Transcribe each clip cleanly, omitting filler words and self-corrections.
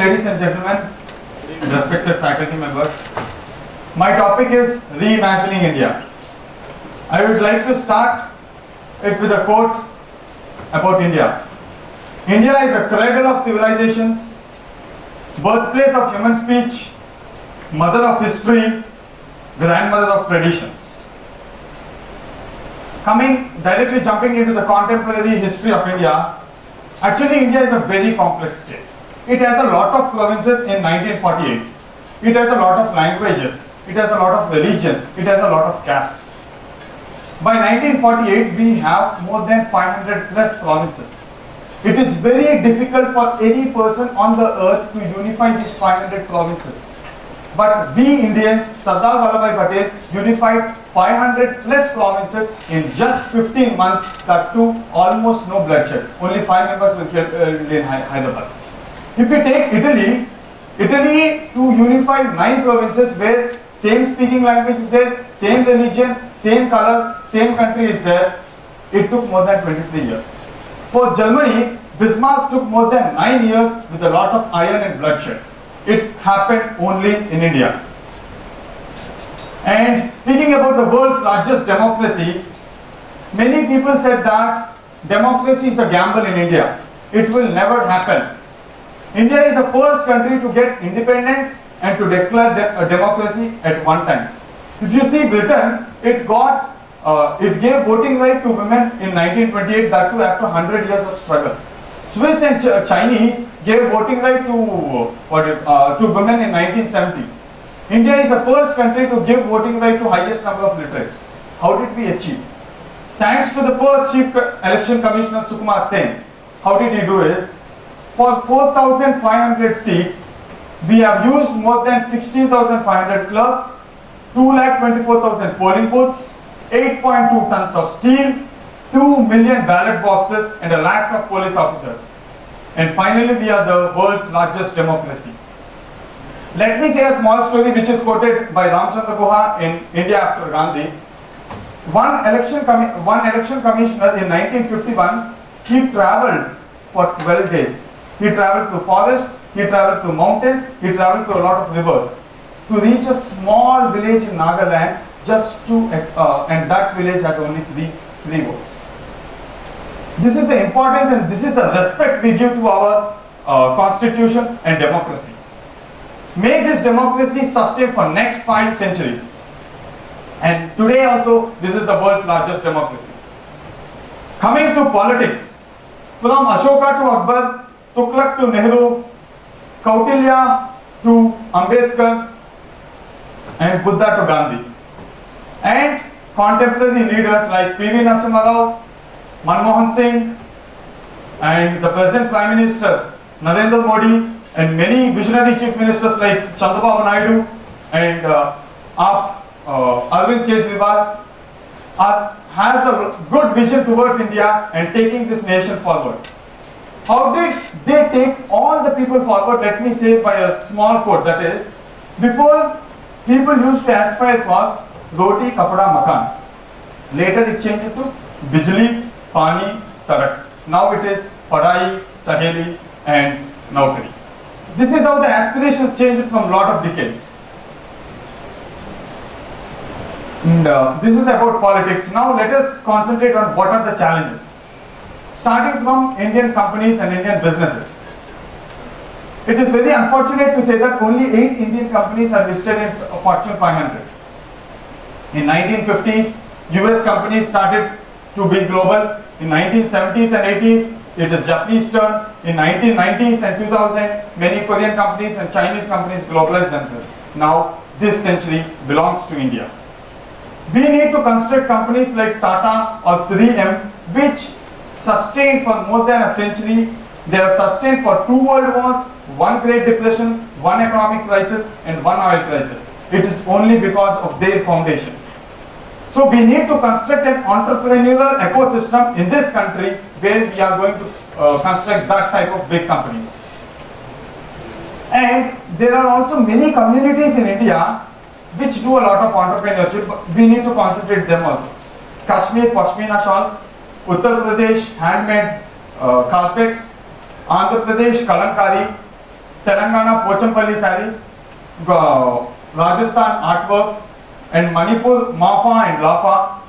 ladies and gentlemen, respected faculty members. My topic is Reimagining India. I would like to start it with a quote about India. India is a cradle of civilizations, birthplace of human speech, mother of history, grandmother of traditions. Directly jumping into the contemporary history of India, actually India is a very complex state. It has a lot of provinces in 1948. It has a lot of languages. It has a lot of religions. It has a lot of castes. By 1948, we have more than 500 plus provinces. It is very difficult for any person on the earth to unify these 500 provinces. But we Indians, Sardar Vallabhbhai Patel, unified 500 plus provinces in just 15 months, that too almost no bloodshed. Only 5 members were killed in Hyderabad. If we take Italy to unify 9 provinces where same speaking language is there, same religion, same color, same country is there, it took more than 23 years. For Germany, Bismarck took more than 9 years with a lot of iron and bloodshed. It happened only in India. And speaking about the world's largest democracy, many people said that democracy is a gamble in India. It will never happen. India is the first country to get independence and to declare a democracy at one time. If you see Britain, it gave voting right to women in 1928, that too after 100 years of struggle. Swiss and Chinese gave voting right to women in 1970. India is the first country to give voting right to highest number of literates. How did we achieve? Thanks to the first Chief Election Commissioner Sukumar Sen. How did he do is, for 4,500 seats, we have used more than 16,500 clerks, 2,24,000 polling booths, 8.2 tons of steel, 2 million ballot boxes and a lakhs of police officers. And finally, we are the world's largest democracy. Let me say a small story which is quoted by Ramchandra Guha in India after Gandhi. One election commissioner in 1951, he travelled for 12 days. He travelled through forests, he travelled through mountains, he travelled through a lot of rivers to reach a small village in Nagaland, and that village has only three votes. This is the importance and this is the respect we give to our constitution and democracy. May this democracy sustain for next 5 centuries. And today also, this is the world's largest democracy. Coming to politics, from Ashoka to Akbar, Tughlaq to Nehru, Kautilya to Ambedkar, and Buddha to Gandhi. And contemporary leaders like P.V. Narasimha Rao, Manmohan Singh, and the present Prime Minister Narendra Modi, and many visionary chief ministers like Chandrababu Naidu and Arvind Kejriwal has a good vision towards India and taking this nation forward. How did they take all the people forward? Let me say by a small quote, that is, before people used to aspire for roti, kapda, makan. Later it changed to bijli, pani, sadak. Now it is padai, saheli and naukari. This is how the aspirations changed from lot of decades. And this is about politics. Now let us concentrate on what are the challenges. Starting from Indian companies and Indian businesses. It is very unfortunate to say that only 8 Indian companies are listed in Fortune 500. In 1950s, US companies started to be global. In 1970s and 80s, it is Japanese turn. In 1990s and 2000, many Korean companies and Chinese companies globalized themselves. Now, this century belongs to India. We need to construct companies like Tata or 3M, which sustained for more than a century. They have sustained for 2 world wars, 1 Great Depression, 1 economic crisis, and 1 oil crisis. It is only because of their foundation. So we need to construct an entrepreneurial ecosystem in this country where we are going to construct that type of big companies. And there are also many communities in India which do a lot of entrepreneurship, but we need to concentrate them also. Kashmir Pashmina shawls, Uttar Pradesh handmade carpets, Andhra Pradesh Kalankari, Telangana Pochampalli sarees, Rajasthan artworks, and Manipur Mafa and Lafa.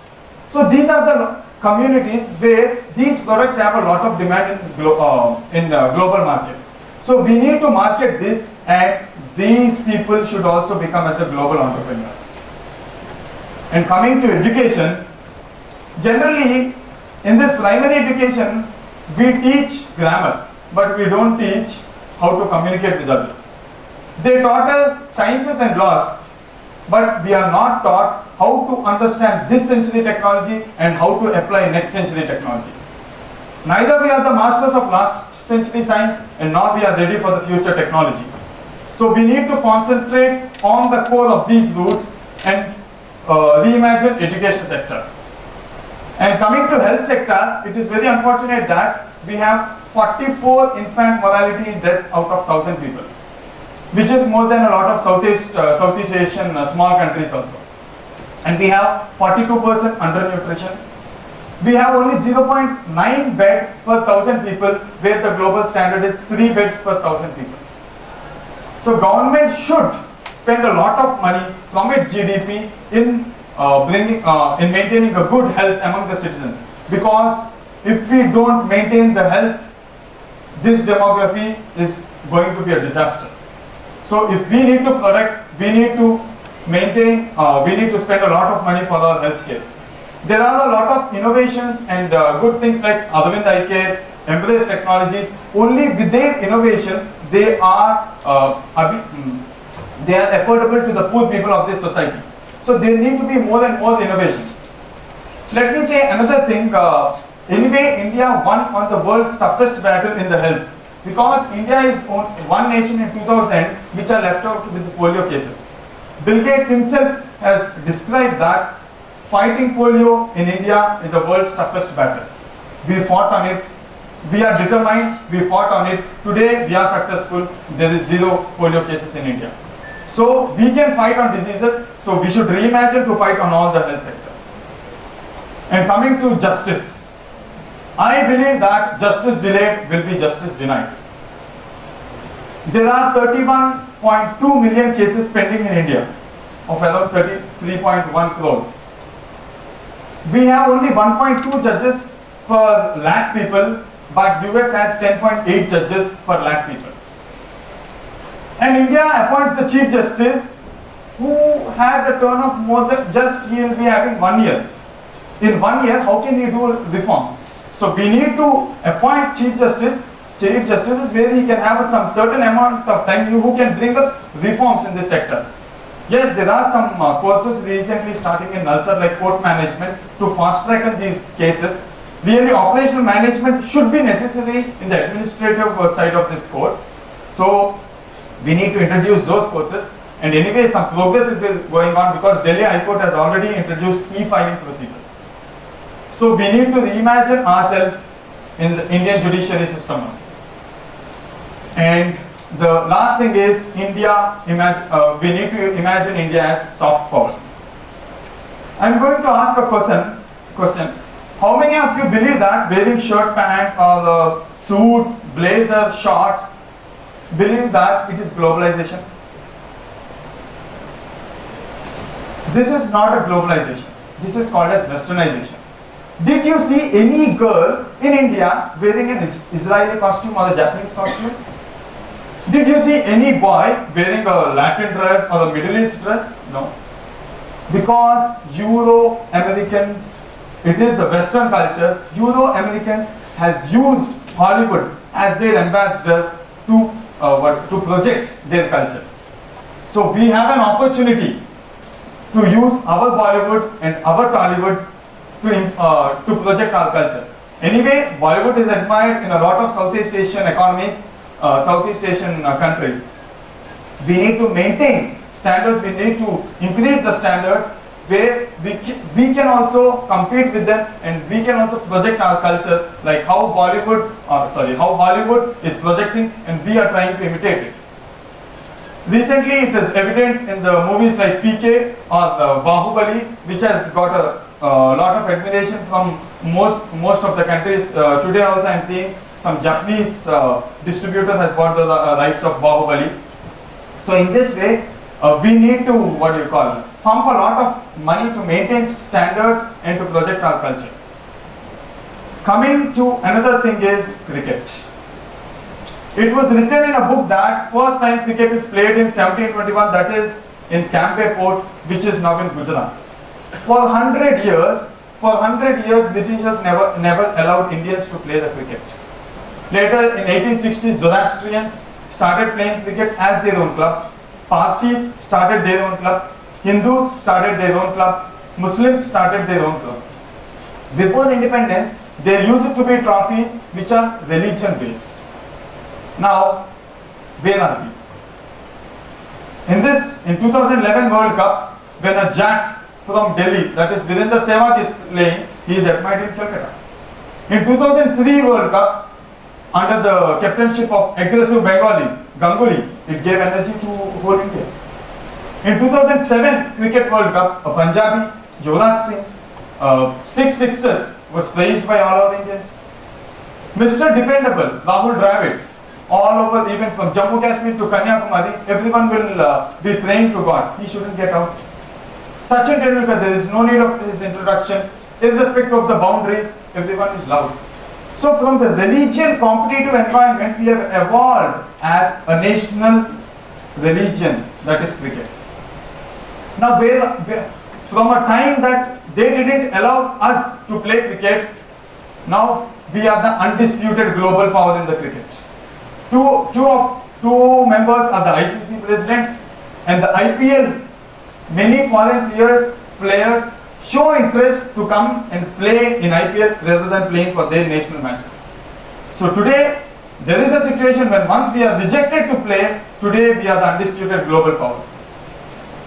So these are the communities where these products have a lot of demand in global market. So we need to market this, and these people should also become as a global entrepreneurs. And coming to education, generally in this primary education we teach grammar, but we don't teach how to communicate with others. They taught us sciences and laws, but we are not taught how to understand this century technology and how to apply next century technology. Neither we are the masters of last century science, and nor we are ready for the future technology. So we need to concentrate on the core of these roots and reimagine education sector. And coming to health sector, it is very unfortunate that we have 44 infant mortality deaths out of 1,000 people, which is more than a lot of Southeast Asian small countries also. And we have 42% undernutrition. We have only 0.9 bed per 1,000 people, where the global standard is 3 beds per 1,000 people. So government should spend a lot of money from its GDP in maintaining a good health among the citizens, because if we don't maintain the health, this demography is going to be a disaster. So if we need to protect, we need to maintain, we need to spend a lot of money for our health care. There are a lot of innovations and good things like Arvind Eye Care, Embrace Technologies. Only with their innovation, they are affordable to the poor people of this society. So there need to be more and more innovations. Let me say another thing. Anyway, India won on the world's toughest battle in the health, because India is one nation in 2000 which are left out with the polio cases. Bill Gates himself has described that fighting polio in India is the world's toughest battle. We fought on it. We are determined. We fought on it. Today we are successful. There is 0 polio cases in India. So we can fight on diseases. So we should reimagine to fight on all the health sector. And coming to justice, I believe that justice delayed will be justice denied. There are 31.2 million cases pending in India, of around 33.1 crores. We have only 1.2 judges per lakh people, but US has 10.8 judges per lakh people. And India appoints the Chief Justice, who has a term of more than just he will be having 1 year. In 1 year, how can he do reforms? So we need to appoint Chief Justice. Chief Justice is where he can have some certain amount of time who can bring up reforms in this sector. Yes, there are some courses recently starting in Nalsar like court management to fast track these cases. Really, operational management should be necessary in the administrative side of this court. So we need to introduce those courses. And anyway, some progress is going on, because Delhi High Court has already introduced e-filing procedures. So we need to reimagine ourselves in the Indian judiciary system. And the last thing is India. We need to imagine India as soft power. I'm going to ask a question. How many of you believe that wearing shirt, pant, or suit, blazer, short, believe that it is globalization? This is not a globalization. This is called as westernization. Did you see any girl in India wearing an Israeli costume or a Japanese costume? Did you see any boy wearing a Latin dress or a Middle East dress? No. Because Euro-Americans, it is the Western culture, Euro-Americans has used Hollywood as their ambassador to project their culture. So we have an opportunity to use our Bollywood and our Tollywood to project our culture. Anyway, Bollywood is admired in a lot of Southeast Asian economies, Southeast Asian countries. We need to maintain standards, we need to increase the standards where we can also compete with them, and we can also project our culture like how Hollywood is projecting, and we are trying to imitate it. Recently, it is evident in the movies like PK or Bahubali, which has got a lot of admiration from most of the countries. Today also I am seeing some Japanese distributor has bought the rights of Bahubali. So in this way, we need to, pump a lot of money to maintain standards and to project our culture. Coming to another thing is cricket. It was written in a book that first time cricket is played in 1721, that is in Campe Port, which is now in Gujarat. For 100 years, Britishers never allowed Indians to play the cricket. Later in 1860s, Zoroastrians started playing cricket as their own club. Parsis started their own club. Hindus started their own club. Muslims started their own club. Before the independence, there used to be trophies which are religion based. Now, where are we? In 2011 World Cup, when a Jat from Delhi, that is Virendra Sehwag, is playing, he is admired in Calcutta. In 2003 World Cup, under the captainship of aggressive Bengali, Ganguly, it gave energy to whole India. In 2007 Cricket World Cup, a Punjabi, Yuvraj Singh, 6 sixes, was praised by all our Indians. Mr. Dependable, Rahul Dravid, all over, even from Jammu Kashmir to Kanyakumari, everyone will be praying to God. He shouldn't get out. Sachin Tendulkar, there is no need of his introduction. Irrespective of the boundaries, everyone is loved. So from the religion competitive environment, we have evolved as a national religion, that is cricket. Now, from a time that they didn't allow us to play cricket, now we are the undisputed global power in the cricket. Two members are the ICC presidents, and the IPL, many foreign players show interest to come and play in IPL rather than playing for their national matches. So today, there is a situation when once we are rejected to play, today we are the undisputed global power.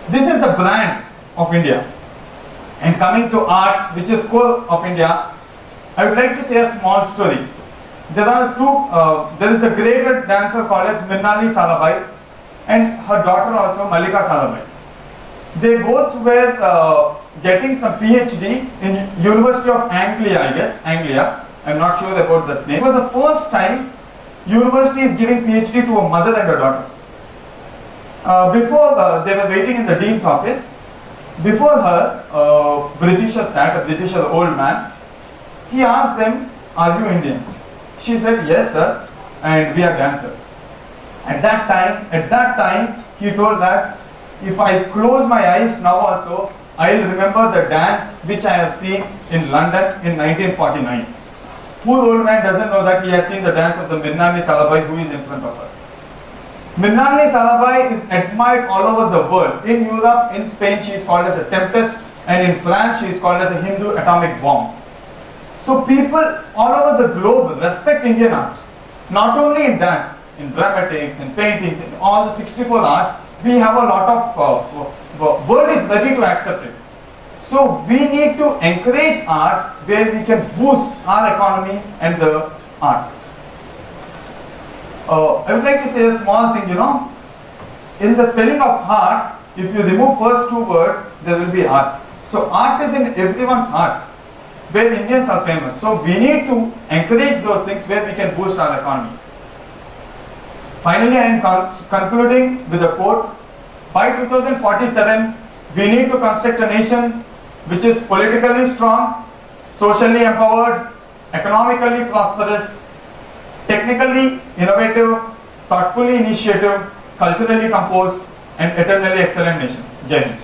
This is the brand of India. And coming to arts, which is core of India, I would like to say a small story. There is a great dancer called as Mrinalini Sarabhai and her daughter also, Mallika Sarabhai. They both were getting some PhD in University of Anglia. I'm not sure about that name. It was the first time university is giving PhD to a mother and a daughter. Before they were waiting in the dean's office. Before her, Britisher sat, a Britisher old man. He asked them, "Are you Indians?" She said, "Yes, sir, and we are dancers." At that time, he told that if I close my eyes now also, I'll remember the dance which I have seen in London in 1949. Poor old man doesn't know that he has seen the dance of the Mrinalini Sarabhai who is in front of her. Mrinalini Sarabhai is admired all over the world. In Europe, in Spain, she is called as a tempest, and in France, she is called as a Hindu atomic bomb. So people all over the globe respect Indian art, not only in dance, in dramatics, in paintings, in all the 64 arts. We have a lot of world is ready to accept it. So we need to encourage arts where we can boost our economy and the art. I would like to say a small thing, in the spelling of heart, if you remove first two words, there will be art. So art is in everyone's heart, where Indians are famous. So we need to encourage those things where we can boost our economy. Finally, I am concluding with a quote. By 2047, we need to construct a nation which is politically strong, socially empowered, economically prosperous, technically innovative, thoughtfully initiative, culturally composed, and eternally excellent nation. Jai Hind.